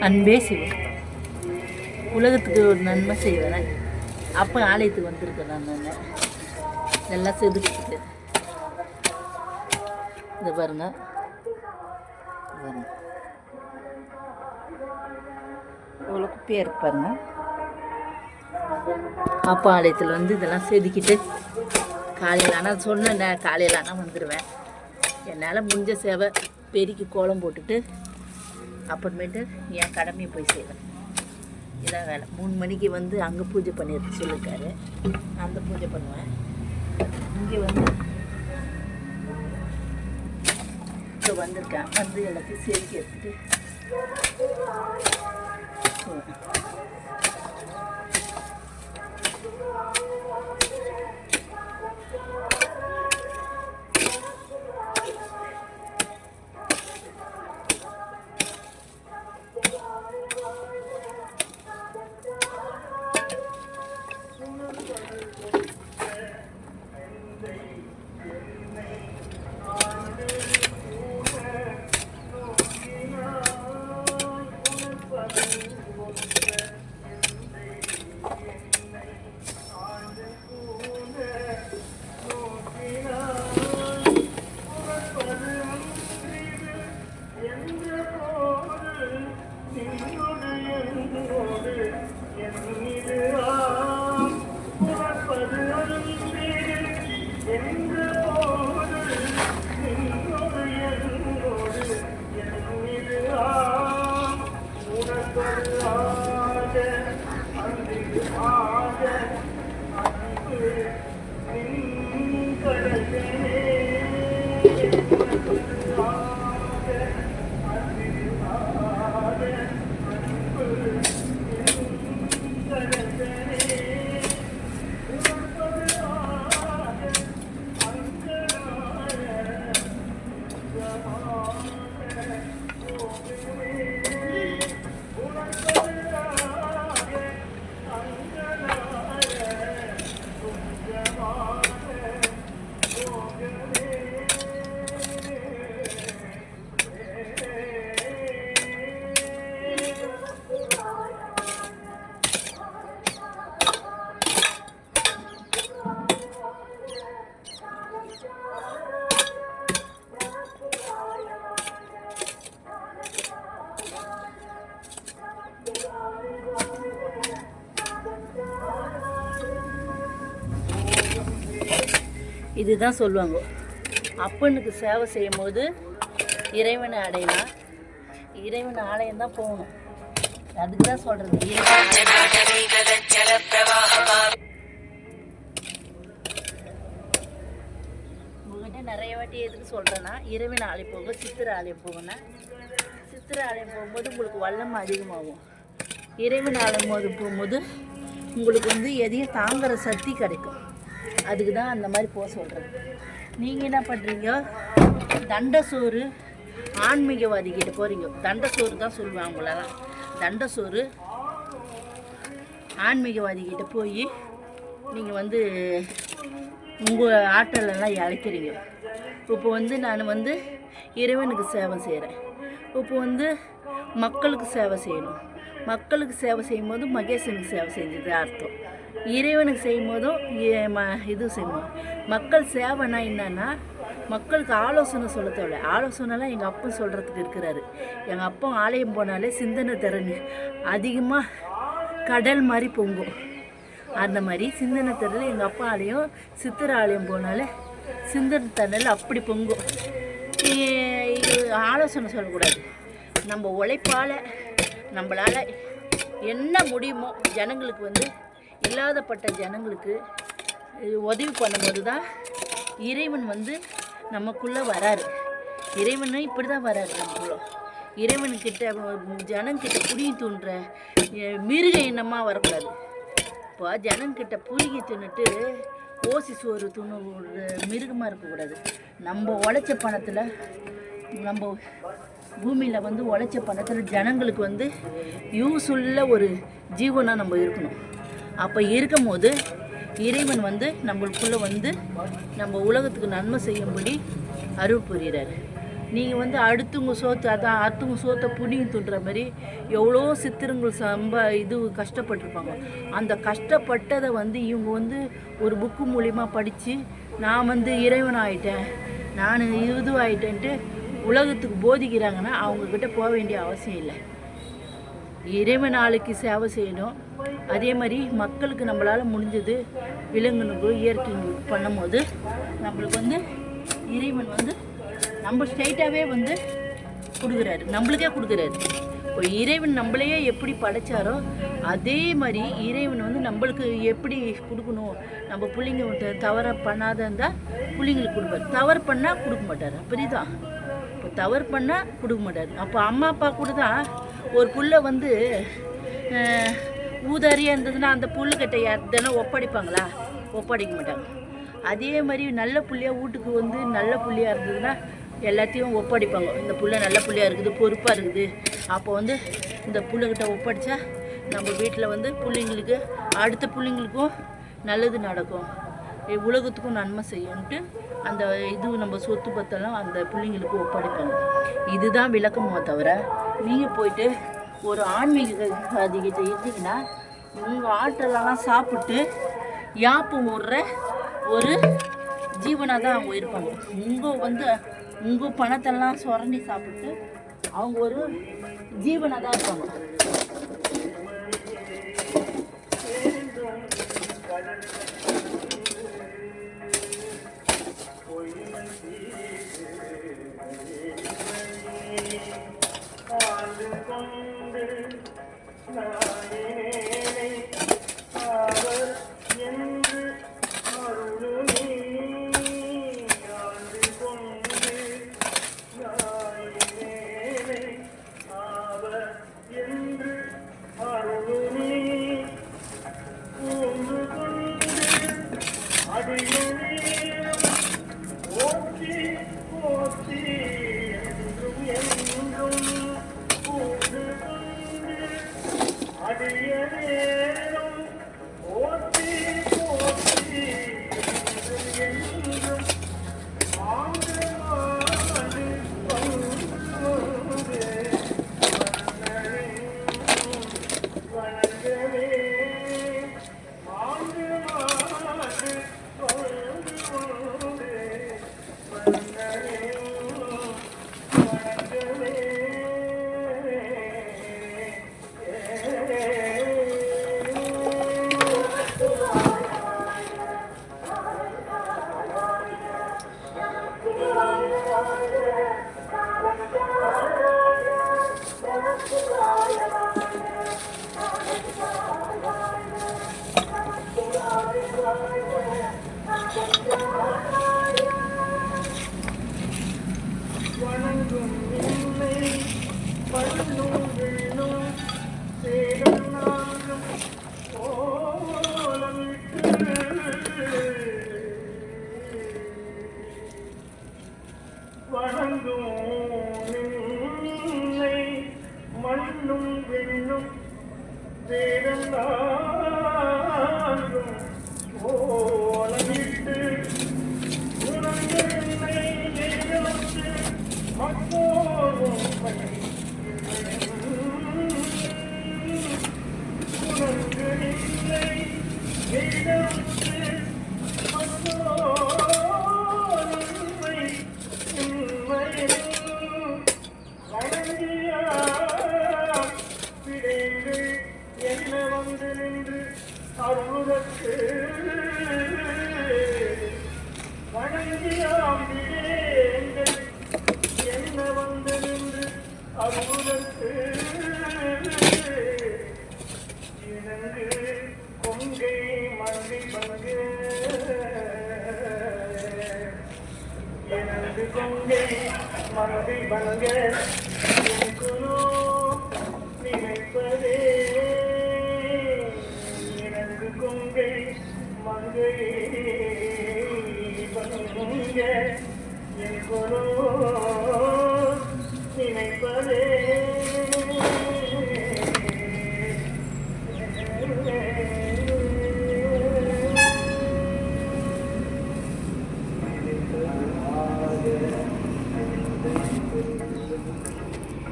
அன்பே சிவம். உலகத்துக்கு ஒரு நன்மை செய்வேன். அப்போ ஆலயத்துக்கு வந்திருக்கேன் நான். நல்லா செதுக்கிட்டு இது பாருங்க, இவ்வளோ குப்பையாக இருக்கு பாருங்க. அப்பா ஆலயத்தில் வந்து இதெல்லாம் செதுக்கிட்டு காலையில் ஆனால் சொன்னேன், காலையில் ஆனால் வந்துடுவேன். என்னால் முடிஞ்ச சேவை பெருக்கி கோலம் போட்டுட்டு அப்புறமேட்டு என் கடமையை போய் செய்வேன். இதான் வேலை. 3 மணிக்கு வந்து அங்கே பூஜை பண்ணிட்டு சொல்லியிருக்காரு, அந்த பூஜை பண்ணுவேன். இங்கே வந்து இப்போ வந்திருக்கேன், வந்து எல்லாத்தையும் செதுக்கி எடுத்துட்டு இதுதான் சொல்லுவாங்க, அப்பனுக்கு சேவை செய்யும் போது இறைவனை அடையலாம், இறைவன் ஆலயம் தான் போகணும். அதுக்கு தான் சொல்றது. உங்ககிட்ட நிறைய வாட்டி எதுக்கு சொல்றேன்னா, இறைவன் ஆலயம் போக சித்திரை ஆலயம் போகணும்னா, சித்திரை ஆலயம் போகும்போது உங்களுக்கு வல்லம் அதிகமாகும். இறைவன் ஆலயம் போகும்போது உங்களுக்கு வந்து எதையும் தாங்குற சக்தி கிடைக்கும். அதுக்கு தான் அந்த மாதிரி போக சொல்கிறேன். நீங்கள் என்ன பண்ணுறீங்க, தண்டசோறு ஆன்மீகவாதி கிட்ட போகிறீங்க. தண்டசோறு தான் சொல்லுவேன் அவங்களெல்லாம். தண்டசோறு ஆன்மீகவாதி கிட்ட போய் நீங்கள் வந்து உங்கள் ஆற்றலெல்லாம் இழைக்கிறீங்க. இப்போ வந்து நான் வந்து இறைவனுக்கு சேவை செய்கிறேன். இப்போ வந்து மக்களுக்கு சேவை செய்யணும். மக்களுக்கு சேவை செய்யும் போது மகேசனுக்கு சேவை செஞ்சது அர்த்தம். இறைவனுக்கு செய்யும் போதும் இது செய்யணும். மக்கள் சேவைனா என்னன்னா, மக்களுக்கு ஆலோசனை சொல்ல தேவை. ஆலோசனைலாம் எங்கள் அப்பா சொல்கிறதுக்கு இருக்கிறாரு. எங்கள் அப்பா ஆலயம் போனாலே சிந்தனை திறன் அதிகமாக கடல் மாதிரி பொங்கும். அந்த மாதிரி சிந்தனை திறன் எங்கள் அப்பா ஆலயம் சித்திரை ஆலயம் போனாலே சிந்தனை திறனில் அப்படி பொங்கும். ஆலோசனை சொல்லக்கூடாது. நம்ம உழைப்பால் நம்மளால் என்ன முடியுமோ ஜனங்களுக்கு வந்து இல்லாதப்பட்ட ஜனங்களுக்கு உதவி பண்ணும்போது தான் இறைவன் வந்து நமக்குள்ளே வராரு. இறைவனும் இப்படி தான் வராரு நமக்குள்ள. இறைவன்கிட்ட ஜனங்கிட்ட புரிய தூண்டுற மிருக எண்ணமாக வரக்கூடாது. இப்போ ஜனங்கிட்ட புரிகி தின்னுட்டு ஓசி சோறு துணு மிருகமாக இருக்கக்கூடாது. நம்ம உழைச்ச பணத்தில், நம்ம பூமியில் வந்து உழைச்ச பணத்தில் ஜனங்களுக்கு வந்து யூஸ்ஃபுல்லாக ஒரு ஜீவனாக நம்ம இருக்கணும். அப்போ இருக்கும் போது இறைவன் வந்து நம்மளுக்குள்ளே வந்து நம்ம உலகத்துக்கு நன்மை செய்யும்படி அருள் புரிகிறார். நீங்கள் வந்து அடுத்தவங்க அடுத்தவங்க சோத்தை புண்ணியம் துண்டுற மாதிரி எவ்வளோ சித்திரங்கள் இது கஷ்டப்பட்டுருப்பாங்க. அந்த கஷ்டப்பட்டதை வந்து இவங்க வந்து ஒரு புக்கு மூலிமா படித்து நான் வந்து இறைவன் ஆகிட்டேன், நான் இதுவாகிட்டேன்ட்டு உலகத்துக்கு போதிக்கிறாங்கன்னா அவங்கக்கிட்ட போக வேண்டிய அவசியம் இல்லை. இறைவன் நாளைக்கு சேவை செய்யணும். அதே மாதிரி மக்களுக்கு நம்மளால் முடிஞ்சது விலங்குகளுக்கு இயற்கைங்களுக்கு பண்ணும்போது நம்மளுக்கு வந்து இறைவன் வந்து நம்ம ஸ்ட்ரைட்டாகவே வந்து கொடுக்குறாரு, நம்மளுக்கே கொடுக்குறாரு. இப்போ இறைவன் நம்மளையே எப்படி படைச்சாரோ அதே மாதிரி இறைவன் வந்து நம்மளுக்கு எப்படி கொடுக்கணும். நம்ம பிள்ளைங்க தவற பண்ணாத இருந்தால் பிள்ளைங்களுக்கு கொடுப்பார், தவறு பண்ணால் கொடுக்க மாட்டார். அப்படிதான் இப்போ தவறு பண்ணால் கொடுக்க மாட்டார். அப்போ அம்மா அப்பா கூட தான் ஒரு புள்ள வந்து ஊதாரியாக இருந்ததுன்னா அந்த புல்லுக்கிட்ட யாருன்னா ஒப்படைப்பாங்களா? ஒப்படைக்க மாட்டாங்க. அதே மாதிரி நல்ல புள்ளையாக வீட்டுக்கு வந்து நல்ல புள்ளையாக இருந்ததுன்னா எல்லாத்தையும் ஒப்படைப்பாங்க. இந்த புள்ள நல்ல புள்ளையாக இருக்குது, பொறுப்பாக இருக்குது, அப்போ வந்து இந்த புள்ளைக்கிட்ட ஒப்படைச்சா நம்ம வீட்டில் வந்து பிள்ளைங்களுக்கு அடுத்த பிள்ளைங்களுக்கும் நல்லது நடக்கும், உலகத்துக்கும் நன்மை செய்யும்ன்ட்டு அந்த இது நம்ம சொத்து பத்தெல்லாம் அந்த பிள்ளைங்களுக்கு ஒப்படைப்பாங்க. இதுதான் விளக்கமோ தவிர நீங்கள் போயிட்டு ஒரு ஆன்மீகவாதிகிட்ட இருந்தீங்கன்னா உங்கள் ஆற்றலெல்லாம் சாப்பிட்டு யாப்பு விடுற ஒரு ஜீவனாக தான் அவங்க இருப்பாங்க. உங்கள் பணத்தெல்லாம் சுரண்டி சாப்பிட்டு அவங்க ஒரு ஜீவனாக தான் இருப்பாங்க.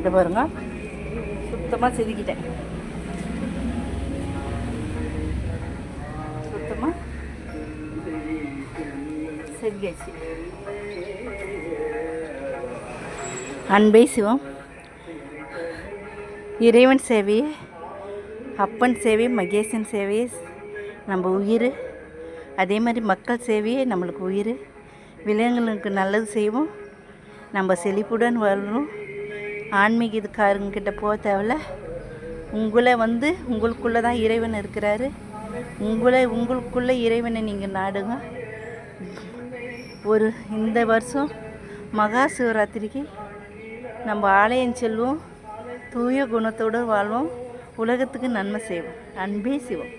இதை பாருங்க, சுத்தமாக செதுக்கிட்டேன். சுத்தமாக செதுக்கியாச்சு. அன்பே சிவம். இறைவன் சேவையே, அப்பன் சேவை, மகேசன் சேவையே நம்ம உயிர். அதே மாதிரி மக்கள் சேவையே நம்மளுக்கு உயிர். விலங்குகளுக்கு நல்லது செய்வோம், நம்ம செழிப்புடன் வாழணும். ஆன்மீகக்காரங்கிட்ட போக தேவையில்ல. உங்களுக்குள்ளே தான் இறைவன் இருக்கிறாரு. உங்களுக்குள்ளே இறைவனை நீங்கள் நாடுங்க. இந்த வருஷம் மகா சிவராத்திரிக்கு நம்ம ஆலயம் செல்வோம், தூய குணத்தோடு வாழ்வோம், உலகத்துக்கு நன்மை செய்வோம். அன்பே சிவம்.